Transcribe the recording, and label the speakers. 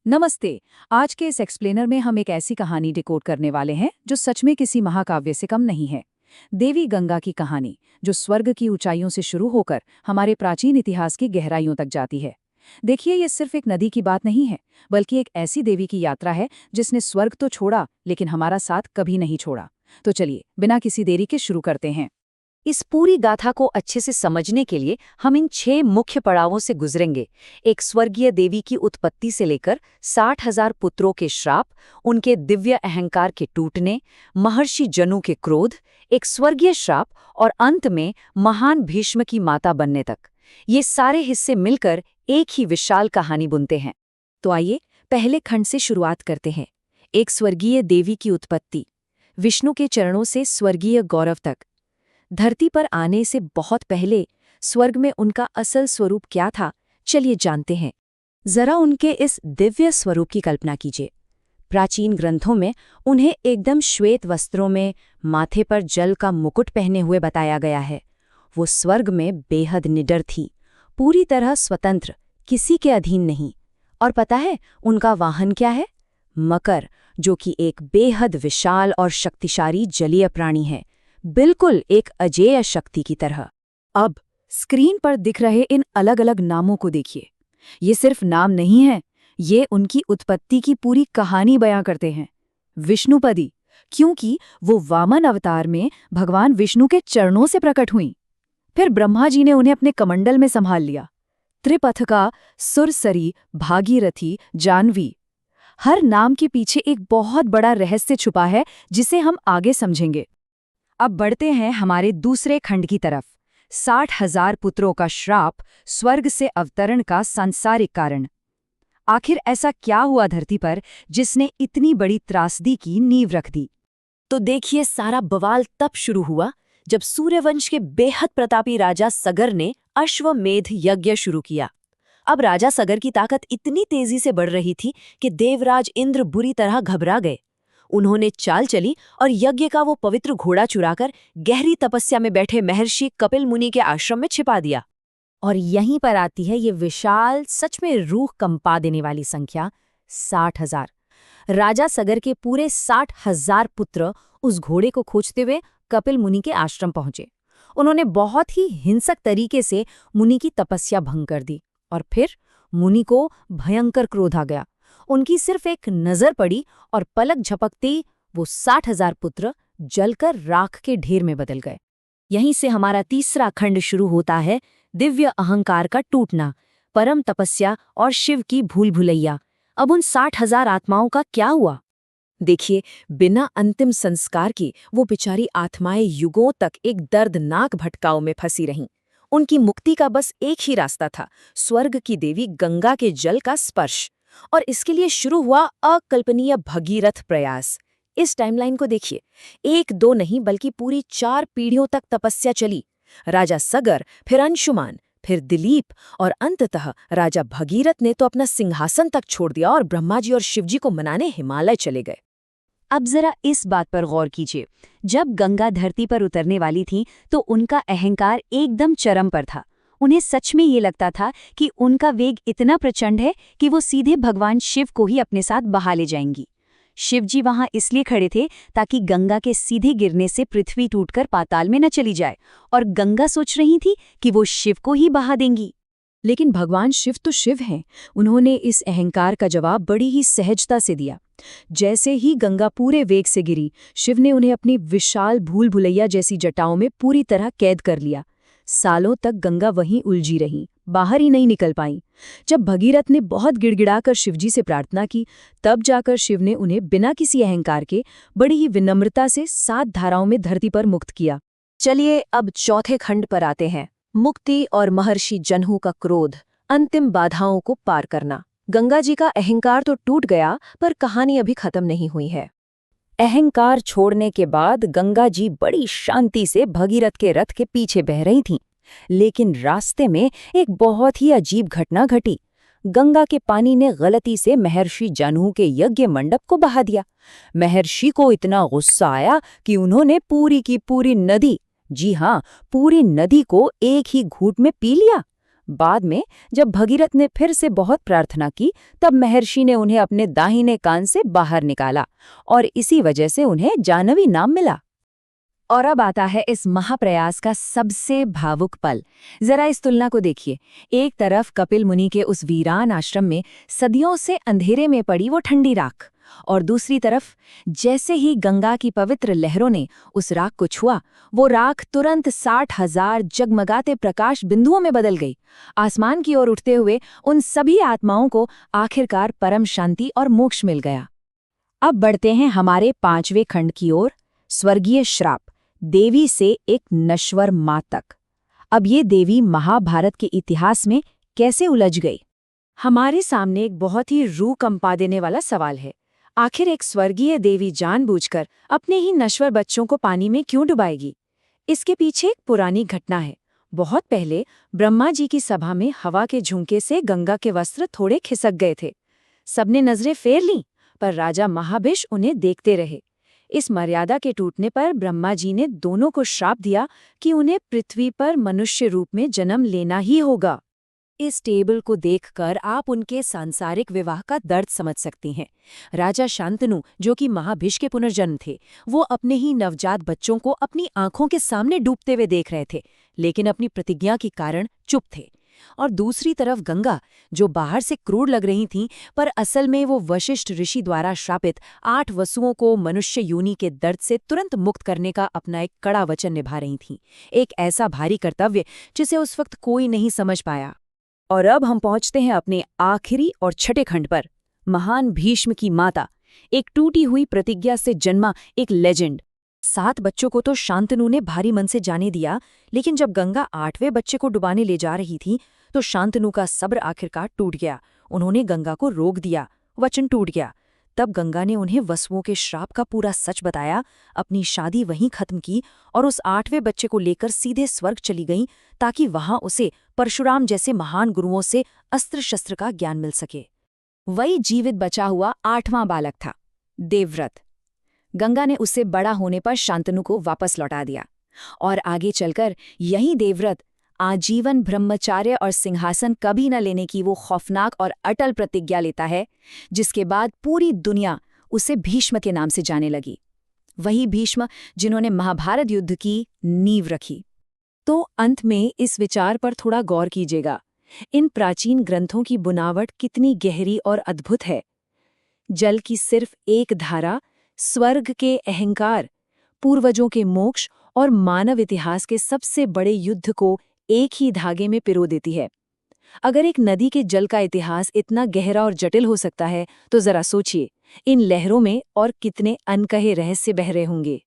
Speaker 1: नमस्ते। आज के इस एक्सप्लेनर में हम एक ऐसी कहानी डिकोड करने वाले हैं जो सच में किसी महाकाव्य से कम नहीं है। देवी गंगा की कहानी, जो स्वर्ग की ऊंचाइयों से शुरू होकर हमारे प्राचीन इतिहास की गहराइयों तक जाती है। देखिए, ये सिर्फ एक नदी की बात नहीं है, बल्कि एक ऐसी देवी की यात्रा है जिसने स्वर्ग तो छोड़ा, लेकिन हमारा साथ कभी नहीं छोड़ा। तो चलिए, बिना किसी देरी के शुरू करते हैं।
Speaker 2: इस पूरी गाथा को अच्छे से समझने के लिए हम इन 6 मुख्य पड़ावों से गुजरेंगे। एक स्वर्गीय देवी की उत्पत्ति से लेकर 60,000 पुत्रों के श्राप, उनके दिव्य अहंकार के टूटने, महर्षि जनु के क्रोध, एक स्वर्गीय श्राप और अंत में महान भीष्म की माता बनने तक। ये सारे हिस्से मिलकर एक ही विशाल कहानी बुनते हैं।
Speaker 1: तो आइए पहले खंड से शुरुआत करते हैं। एक स्वर्गीय देवी की उत्पत्ति, विष्णु के चरणों से स्वर्गीय गौरव तक। धरती पर आने से बहुत पहले स्वर्ग में उनका असल स्वरूप क्या था, चलिए जानते हैं। जरा उनके इस दिव्य स्वरूप की कल्पना कीजिए। प्राचीन ग्रंथों में उन्हें एकदम श्वेत वस्त्रों में, माथे पर जल का मुकुट पहने हुए बताया गया है। वो स्वर्ग में बेहद निडर थी, पूरी तरह स्वतंत्र, किसी के अधीन नहीं। और पता है उनका वाहन क्या है? मकर, जो कि एक बेहद विशाल और शक्तिशाली जलीय प्राणी है, बिल्कुल एक अजेय शक्ति की तरह। अब स्क्रीन पर दिख रहे इन अलग अलग नामों को देखिए। ये सिर्फ नाम नहीं है, ये उनकी उत्पत्ति की पूरी कहानी बयां करते हैं। विष्णुपदी, क्योंकि वो वामन अवतार में भगवान विष्णु के चरणों से प्रकट हुईं। फिर ब्रह्मा जी ने उन्हें अपने कमंडल में संभाल लिया। त्रिपथका, सुरसरी, भागीरथी, जानवी। हर नाम के पीछे एक बहुत बड़ा रहस्य छुपा है, जिसे हम आगे समझेंगे। अब बढ़ते हैं हमारे दूसरे खंड की तरफ। 60,000 पुत्रों का श्राप, स्वर्ग से अवतरण का सांसारिक कारण। आखिर ऐसा क्या हुआ धरती पर जिसने इतनी बड़ी त्रासदी की नींव रख दी?
Speaker 2: तो देखिए, सारा बवाल तब शुरू हुआ जब सूर्यवंश के बेहद प्रतापी राजा सगर ने अश्वमेध यज्ञ शुरू किया। अब राजा सगर की ताकत इतनी तेजी से बढ़ रही थी कि देवराज इंद्र बुरी तरह घबरा गए। उन्होंने चाल चली और यज्ञ का वो पवित्र घोड़ा चुराकर गहरी तपस्या में बैठे महर्षि कपिल मुनि के आश्रम में छिपा दिया।
Speaker 1: और यहीं पर आती है ये विशाल, सच में रूह कंपा देने वाली संख्या, 60,000। राजा सगर के पूरे 60,000 पुत्र उस घोड़े को खोजते हुए कपिल मुनि के आश्रम पहुंचे। उन्होंने बहुत ही हिंसक तरीके से मुनि की तपस्या भंग कर दी, और फिर मुनि को भयंकर क्रोध आ गया। उनकी सिर्फ एक नजर पड़ी और पलक झपकते वो 60,000 पुत्र जलकर राख के ढेर में बदल गए। यहीं से हमारा तीसरा खंड शुरू होता है, दिव्य अहंकार का टूटना, परम तपस्या और शिव की भूल भुलैया। अब उन 60,000 आत्माओं का क्या हुआ? देखिए, बिना अंतिम संस्कार की वो बेचारी आत्माएं युगों तक एक दर्दनाक भटकाव में फंसी रहीं। उनकी मुक्ति का बस एक ही रास्ता था, स्वर्ग की देवी गंगा के जल का स्पर्श। और इसके लिए शुरू हुआ अकल्पनीय भगीरथ प्रयास। इस टाइमलाइन को देखिए, 1-2 नहीं बल्कि पूरी 4 पीढ़ियों तक तपस्या चली। राजा सगर, फिर अंशुमान, फिर दिलीप और अंततः राजा भगीरथ ने तो अपना सिंहासन तक छोड़ दिया और ब्रह्मा जी और शिवजी को मनाने हिमालय चले गए। अब जरा इस बात पर गौर कीजिए, जब गंगा धरती पर उतरने वाली थी तो उनका अहंकार एकदम चरम पर था। उन्हें सच में ये लगता था कि उनका वेग इतना प्रचंड है कि वो सीधे भगवान शिव को ही अपने साथ बहा ले जाएंगी। शिवजी वहां इसलिए खड़े थे ताकि गंगा के सीधे गिरने से पृथ्वी टूटकर पाताल में न चली जाए, और गंगा सोच रही थी कि वो शिव को ही बहा देंगी। लेकिन भगवान शिव तो शिव हैं। उन्होंने इस अहंकार का जवाब बड़ी ही सहजता से दिया। जैसे ही गंगा पूरे वेग से गिरी, शिव ने उन्हें अपनी विशाल भूल भुलैया जैसी जटाओं में पूरी तरह कैद कर लिया। सालों तक गंगा वहीं उलझी रही, बाहर ही नहीं निकल पाई। जब भगीरथ ने बहुत गिड़गिड़ाकर शिवजी से प्रार्थना की, तब जाकर शिव ने उन्हें बिना किसी अहंकार के बड़ी ही विनम्रता से 7 धाराओं में धरती पर मुक्त किया। चलिए अब चौथे खंड पर आते हैं, मुक्ति और महर्षि जन्हू का क्रोध, अंतिम बाधाओं को पार करना। गंगा जी का अहंकार तो टूट गया, पर कहानी अभी खत्म नहीं हुई है। अहंकार छोड़ने के बाद गंगा जी बड़ी शांति से भगीरथ के रथ के पीछे बह रही थीं। लेकिन रास्ते में एक बहुत ही अजीब घटना घटी। गंगा के पानी ने गलती से महर्षि जन्हू के यज्ञ मंडप को बहा दिया। महर्षि को इतना गुस्सा आया कि उन्होंने पूरी की पूरी नदी, जी हाँ, पूरी नदी को एक ही घूंट में पी लिया।
Speaker 2: बाद में जब भगीरथ ने फिर से बहुत प्रार्थना की, तब महर्षि ने उन्हें अपने दाहिने कान से बाहर निकाला और इसी वजह से उन्हें जाह्नवी नाम मिला।
Speaker 1: और अब आता है इस महाप्रयास का सबसे भावुक पल। जरा इस तुलना को देखिए। एक तरफ कपिल मुनि के उस वीरान आश्रम में सदियों से अंधेरे में पड़ी वो ठंडी राख, और दूसरी तरफ जैसे ही गंगा की पवित्र लहरों ने उस राख को छुआ, वो राख तुरंत 60,000 जगमगाते प्रकाश बिंदुओं में बदल गई। आसमान की ओर उठते हुए उन सभी आत्माओं को आखिरकार परम शांति और मोक्ष मिल गया। अब बढ़ते हैं हमारे 5वें खंड की ओर, स्वर्गीय श्राप, देवी से एक नश्वर माँ तक। अब ये देवी महाभारत के इतिहास में कैसे उलझ गई? हमारे सामने एक बहुत ही रूह कंपा देने वाला सवाल है। आखिर एक स्वर्गीय देवी जानबूझकर अपने ही नश्वर बच्चों को पानी में क्यों डुबाएगी? इसके पीछे एक पुरानी घटना है। बहुत पहले ब्रह्मा जी की सभा में हवा के झोंके से गंगा के वस्त्र थोड़े खिसक गए थे। सबने नजरें फेर लीं, पर राजा महाभिष उन्हें देखते रहे। इस मर्यादा के टूटने पर ब्रह्मा जी ने दोनों को श्राप दिया कि उन्हें पृथ्वी पर मनुष्य रूप में जन्म लेना ही होगा। इस टेबल को देखकर आप उनके सांसारिक विवाह का दर्द समझ सकती हैं। राजा शांतनु, जो कि महाभिष के पुनर्जन्म थे, वो अपने ही नवजात बच्चों को अपनी आंखों के सामने डूबते हुए देख रहे थे, लेकिन अपनी प्रतिज्ञा के कारण चुप थे। और दूसरी तरफ गंगा, जो बाहर से क्रूर लग रही थीं, पर असल में वो वशिष्ठ ऋषि द्वारा श्रापित 8 वसुओं को मनुष्य योनि के दर्द से तुरंत मुक्त करने का अपना एक कड़ा वचन निभा रही थीं। एक ऐसा भारी कर्तव्य जिसे उस वक्त कोई नहीं समझ पाया। और अब हम पहुंचते हैं अपने आखिरी और छठे खंड पर, महान भीष्म की माता, एक टूटी हुई प्रतिज्ञा से जन्मा एक लेजेंड। 7 बच्चों को तो शांतनु ने भारी मन से जाने दिया, लेकिन जब गंगा 8वें बच्चे को डुबाने ले जा रही थी, तो शांतनु का सब्र आखिरकार टूट गया। उन्होंने गंगा को रोक दिया, वचन टूट गया। तब गंगा ने उन्हें वसुओं के श्राप का पूरा सच बताया, अपनी शादी वहीं खत्म की और उस 8वें बच्चे को लेकर सीधे स्वर्ग चली गईं, ताकि वहां उसे परशुराम जैसे महान गुरुओं से अस्त्र शस्त्र का ज्ञान मिल सके। वही जीवित बचा हुआ 8वां बालक था, देवव्रत। गंगा ने उससे बड़ा होने पर शांतनु को वापस लौटा दिया, और आगे चलकर यही देवव्रत आजीवन ब्रह्मचार्य और सिंहासन कभी न लेने की वो खौफनाक और अटल प्रतिज्ञा लेता है, जिसके बाद पूरी दुनिया उसे भीष्म के नाम से जाने लगी। वही भीष्म जिन्होंने महाभारत युद्ध की नींव रखी। तो अंत में इस विचार पर थोड़ा गौर कीजिएगा, इन प्राचीन ग्रंथों की बुनावट कितनी गहरी और अद्भुत है। जल की सिर्फ एक धारा स्वर्ग के अहंकार, पूर्वजों के मोक्ष और मानव इतिहास के सबसे बड़े युद्ध को एक ही धागे में पिरो देती है। अगर एक नदी के जल का इतिहास इतना गहरा और जटिल हो सकता है, तो जरा सोचिए इन लहरों में और कितने अनकहे रहस्य बह रहे होंगे।